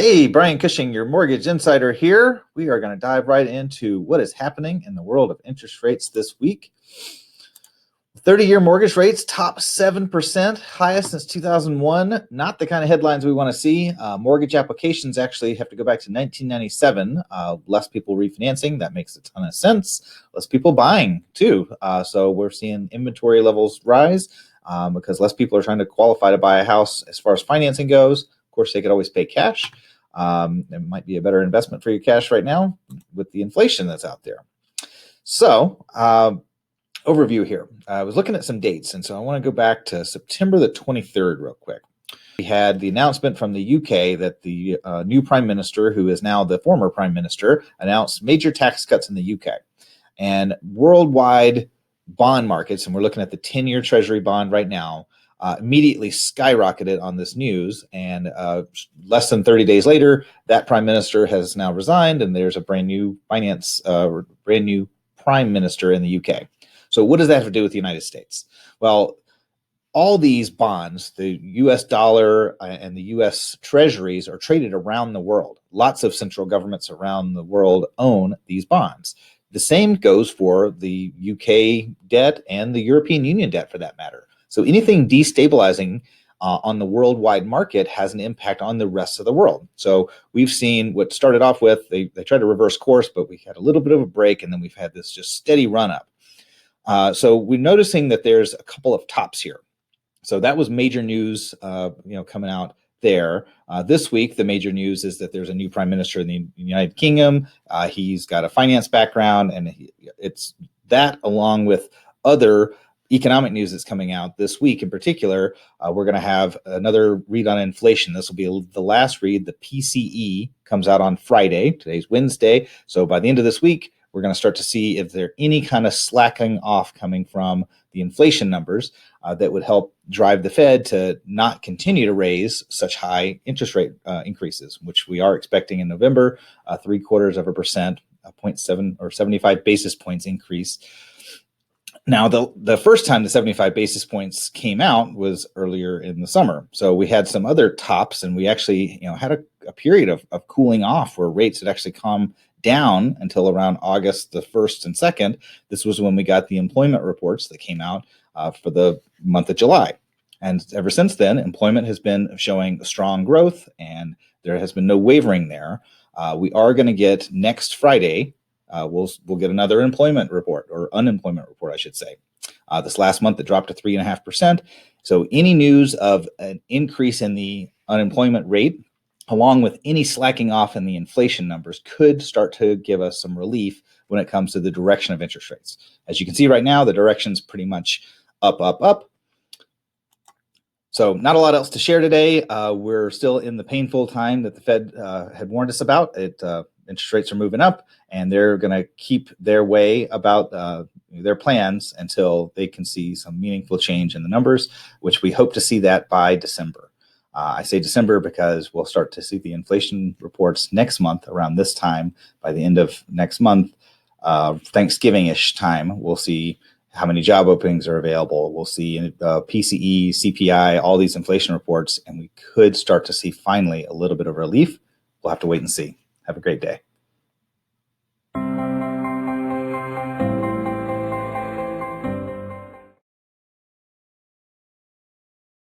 Hey, Brian Cushing, your mortgage insider here. We are going to dive right into what is happening in the world of interest rates this week. 30-year mortgage rates top 7%, highest since 2001. Not the kind of headlines we want to see. Mortgage applications actually have to go back to 1997. Less people refinancing. That makes a ton of sense. Less people buying too. So we're seeing inventory levels rise because less people are trying to qualify to buy a house as far as financing goes. Of course, they could always pay cash. It might be a better investment for your cash right now with the inflation that's out there. So, overview here. I was looking at some dates, and so I want to go back to September the 23rd real quick. We had the announcement from the UK that the new Prime Minister, who is now the former Prime Minister, announced major tax cuts in the UK. And worldwide bond markets, and we're looking at the 10-year Treasury bond right now, immediately skyrocketed on this news, and less than 30 days later, that prime minister has now resigned, and there's a brand new prime minister in the UK. So what does that have to do with the United States? Well, all these bonds, the US dollar and the US treasuries, are traded around the world. Lots of central governments around the world own these bonds. The same goes for the UK debt and the European Union debt, for that matter. So anything destabilizing on the worldwide market has an impact on the rest of the world. So we've seen what started off with, they tried to reverse course, but we had a little bit of a break, and then we've had this just steady run up. So we're noticing that there's a couple of tops here. So that was major news, coming out there. This week, the major news is that there's a new prime minister in the United Kingdom. He's got a finance background, and it's that, along with other economic news that's coming out this week. In particular, we're going to have another read on inflation. This will be the last read. The PCE comes out on Friday. Today's Wednesday. So by the end of this week, we're going to start to see if there's any kind of slacking off coming from the inflation numbers that would help drive the Fed to not continue to raise such high interest rate increases, which we are expecting in November, 0.75%, 0.7 or 75 basis points increase. Now, the first time the 75 basis points came out was earlier in the summer. So we had some other tops, and we actually had a period of cooling off where rates had actually calmed down until around August the 1st and 2nd. This was when we got the employment reports that came out for the month of July. And ever since then, employment has been showing strong growth, and there has been no wavering there. We are going to get next Friday, we'll get another employment report, or unemployment report, I should say. This last month, it dropped to 3.5%. So any news of an increase in the unemployment rate, along with any slacking off in the inflation numbers, could start to give us some relief when it comes to the direction of interest rates. As you can see right now, the direction's pretty much up, up, up. So not a lot else to share today. We're still in the painful time that the Fed had warned us about. Interest rates are moving up, and they're going to keep their way about their plans until they can see some meaningful change in the numbers, which we hope to see that by December. I say December because we'll start to see the inflation reports next month around this time. By the end of next month, Thanksgiving-ish time, we'll see how many job openings are available. We'll see PCE, CPI, all these inflation reports, and we could start to see finally a little bit of relief. We'll have to wait and see. Have a great day.